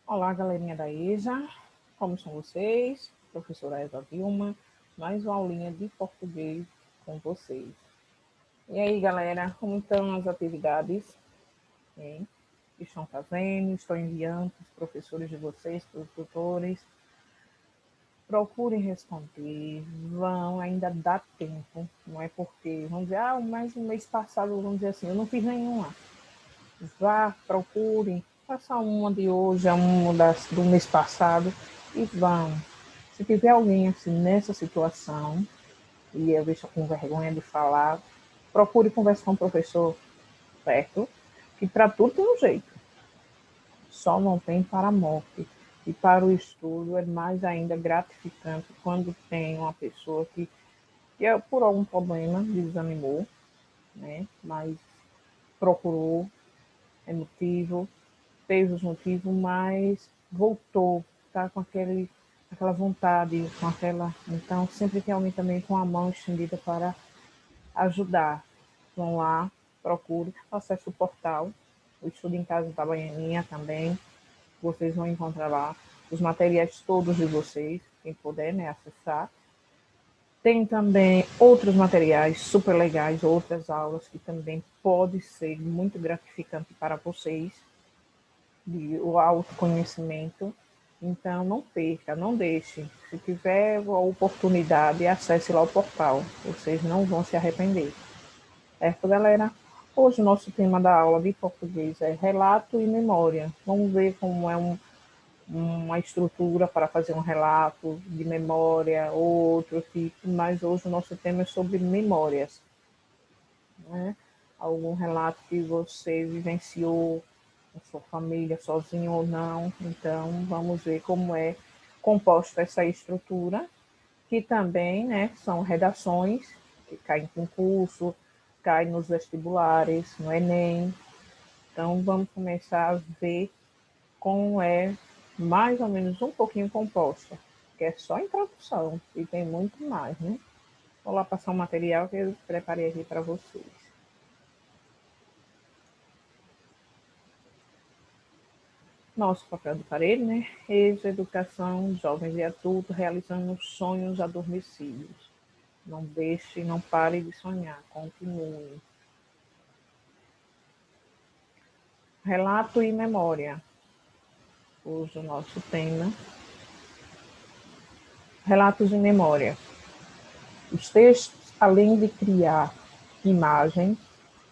Olá, galerinha da EJA, como estão vocês? Professora Eva Vilma, mais uma aulinha de português com vocês. E aí, galera, como estão as atividades que estão fazendo? Estou enviando para os professores de vocês, para os tutores. Procurem responder, ainda dá tempo, não é porque, vamos dizer, mas no mês passado, vamos dizer assim, eu não fiz nenhuma. Procurem, faça uma de hoje, uma do mês passado e vão. Se tiver alguém assim nessa situação, e eu vejo com vergonha de falar, procure conversar com o professor, certo? Que para tudo tem um jeito. Só não tem para a morte. E para o estudo é mais ainda gratificante quando tem uma pessoa que por algum problema desanimou, né? Mas procurou, é motivo, teve os motivos, mas voltou, tá com aquela vontade, com aquela. Então, sempre tem alguém também com a mão estendida para ajudar. Vão lá, procure, acesse o portal, o Estudo em Casa da Baianinha também. Vocês vão encontrar lá os materiais todos de vocês, quem puder, né, acessar. Tem também outros materiais super legais, outras aulas que também pode ser muito gratificante para vocês, o autoconhecimento. Então, não perca, não deixe. Se tiver a oportunidade, acesse lá o portal. Vocês não vão se arrepender. Certo, galera? Hoje o nosso tema da aula de português é relato e memória. Vamos ver como é uma estrutura para fazer um relato de memória ou outro tipo, mas hoje o nosso tema é sobre memórias. Né? Algum relato que você vivenciou com sua família, sozinho ou não. Então, vamos ver como é composta essa estrutura, que também, né, são redações que caem em concurso, caem nos vestibulares, no Enem. Então, vamos começar a ver como é mais ou menos um pouquinho composta, que é só introdução, e tem muito mais, né? Vou lá passar um material que eu preparei aqui para vocês. Nosso papel de parede, né? Ex-educação, jovens e adultos realizando sonhos adormecidos. Não deixe, não pare de sonhar, continue. Relato e memória. Hoje o nosso tema. Relatos e memória. Os textos, além de criar imagem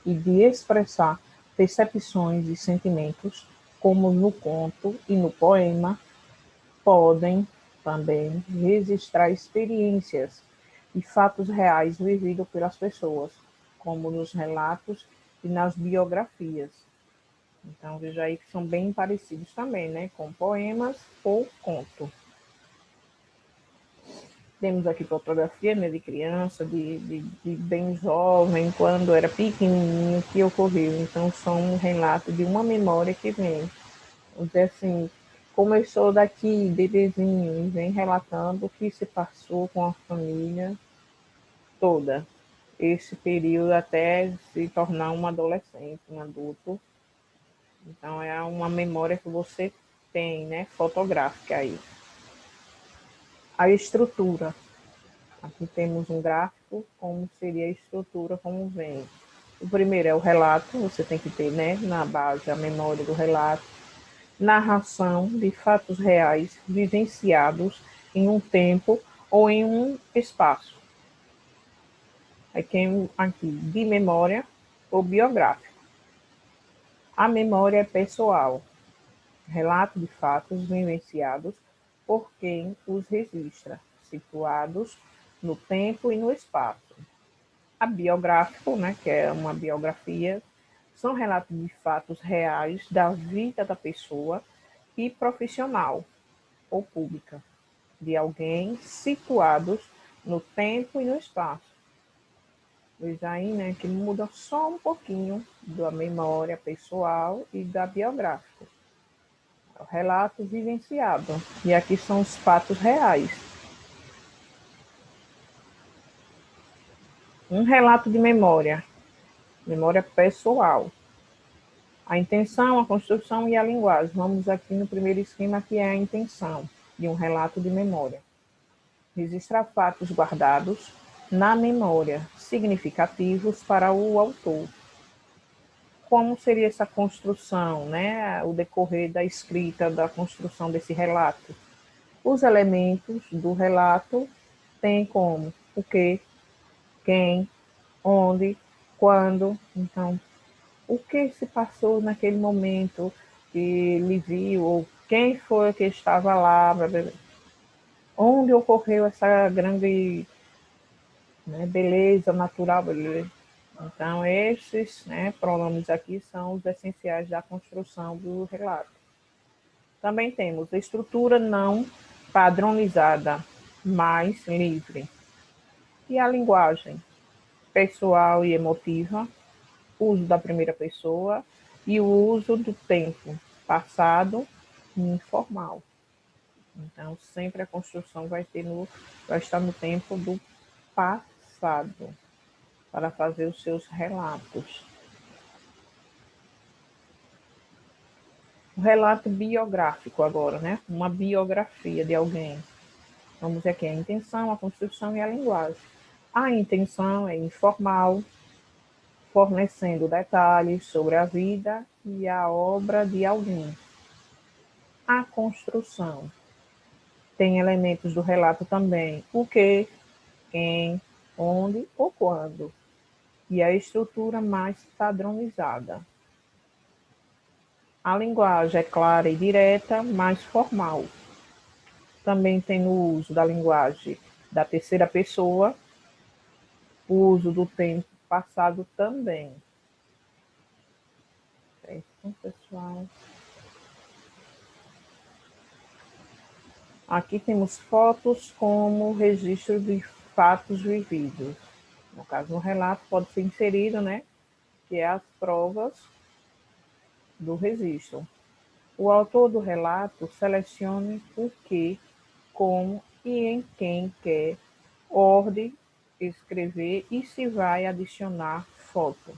e de expressar percepções e sentimentos, como no conto e no poema, podem também registrar experiências e fatos reais vividos pelas pessoas, como nos relatos e nas biografias. Então, veja aí que são bem parecidos também, né? Com poemas ou conto. Temos aqui fotografia, né, de criança, de bem jovem, quando era pequenininho, que ocorreu. Então, são um relato de uma memória que vem. Vamos dizer assim, começou daqui, bebezinho, e vem relatando o que se passou com a família toda. Esse período até se tornar um adolescente, um adulto. Então, é uma memória que você tem, né, fotográfica aí. A estrutura. Aqui temos um gráfico, como seria a estrutura, como vem. O primeiro é o relato, você tem que ter, né, na base a memória do relato. Narração de fatos reais vivenciados em um tempo ou em um espaço. Aí tem aqui de memória ou biográfico. A memória é pessoal, relato de fatos vivenciados por quem os registra, situados no tempo e no espaço. A biográfico, né, que é uma biografia, são relatos de fatos reais da vida da pessoa e profissional ou pública, de alguém situados no tempo e no espaço. Veja aí, né, que muda só um pouquinho da memória pessoal e da biográfica. O relato vivenciado. E aqui são os fatos reais. Um relato de memória. Memória pessoal. A intenção, a construção e a linguagem. Vamos aqui no primeiro esquema, que é a intenção de um relato de memória. Registrar fatos guardados na memória, significativos para o autor. Como seria essa construção, né? O decorrer da escrita, da construção desse relato? Os elementos do relato têm como o que, quem, onde, quando. Então, o que se passou naquele momento que ele viu, ou quem foi que estava lá, onde ocorreu essa grande, né, beleza natural. Beleza. Então, esses, né, pronomes aqui são os essenciais da construção do relato. Também temos estrutura não padronizada, mais livre. E a linguagem pessoal e emotiva, uso da primeira pessoa e o uso do tempo passado e informal. Então, sempre a construção vai estar no tempo do passado para fazer os seus relatos. O relato biográfico agora, né? Uma biografia de alguém. Vamos ver aqui a intenção, a construção e a linguagem. A intenção é informal, fornecendo detalhes sobre a vida e a obra de alguém. A construção tem elementos do relato também: o que, quem, onde ou quando. E a estrutura mais padronizada. A linguagem é clara e direta, mais formal. Também tem o uso da linguagem da terceira pessoa, o uso do tempo passado também. Certo, pessoal? Aqui temos fotos como registro de fatos vividos. No caso, um relato pode ser inserido, né? Que é as provas do registro. O autor do relato selecione o que, como e em quem quer, ordem, escrever e se vai adicionar foto,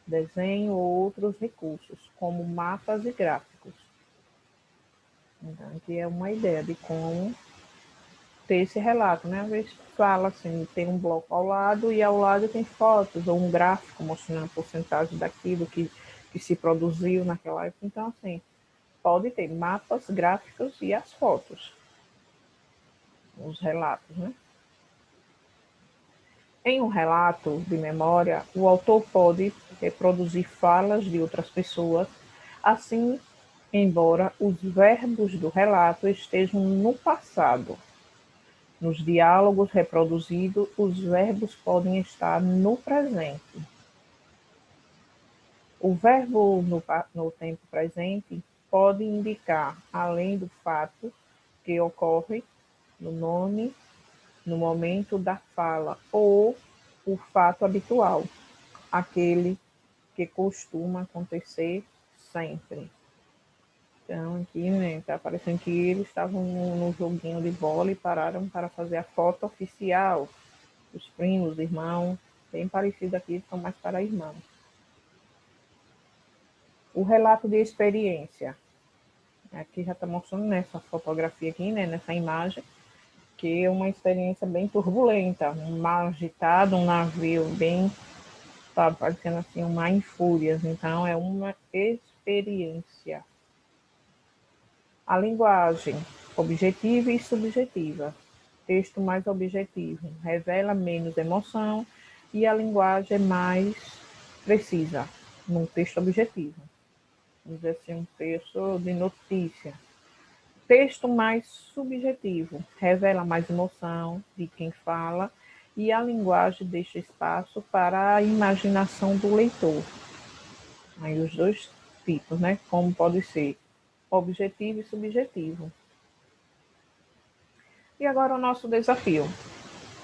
desenho ou outros recursos, como mapas e gráficos. Então, aqui é uma ideia de como ter esse relato, né? Às vezes fala assim, tem um bloco ao lado e ao lado tem fotos ou um gráfico mostrando a porcentagem daquilo que se produziu naquela época. Então, assim, pode ter mapas, gráficos e as fotos, os relatos, né? Em um relato de memória, o autor pode reproduzir falas de outras pessoas, assim, embora os verbos do relato estejam no passado. Nos diálogos reproduzidos, os verbos podem estar no presente. O verbo no tempo presente pode indicar, além do fato que ocorre no nome, no momento da fala, ou o fato habitual, aquele que costuma acontecer sempre. Então, aqui, né, tá parecendo que eles estavam no joguinho de bola e pararam para fazer a foto oficial. Os primos, irmãos, bem parecido aqui, são mais para irmãos. O relato de experiência. Aqui já está mostrando nessa fotografia aqui, né, nessa imagem, que é uma experiência bem turbulenta, um mar agitado, um navio bem, tá parecendo assim, um mar em fúrias. Então, é uma experiência. A linguagem, objetiva e subjetiva. Texto mais objetivo, revela menos emoção e a linguagem é mais precisa, num texto objetivo. Vamos dizer assim, um texto de notícia. Texto mais subjetivo, revela mais emoção de quem fala e a linguagem deixa espaço para a imaginação do leitor. Aí os dois tipos, né? Como pode ser objetivo e subjetivo. E agora o nosso desafio.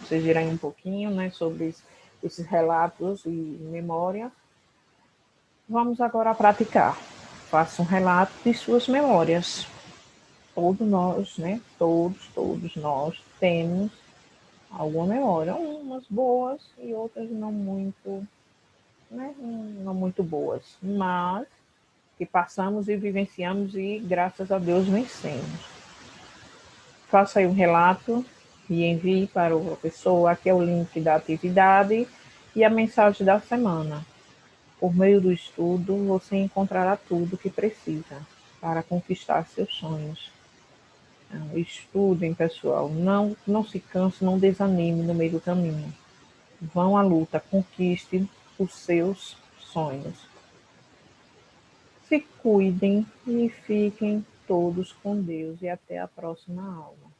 Vocês direm um pouquinho, né, sobre esses relatos e memória. Vamos agora praticar. Faça um relato de suas memórias. Todos nós, né, todos nós temos alguma memória, umas boas e outras não muito, né, não muito boas. Mas que passamos e vivenciamos e, graças a Deus, vencemos. Faça aí um relato e envie para a pessoa. Aqui é o link da atividade e a mensagem da semana. Por meio do estudo, você encontrará tudo o que precisa para conquistar seus sonhos. Estudem, pessoal. Não se canse, não desanime no meio do caminho. Vão à luta, conquiste os seus sonhos. Se cuidem e fiquem todos com Deus e até a próxima aula.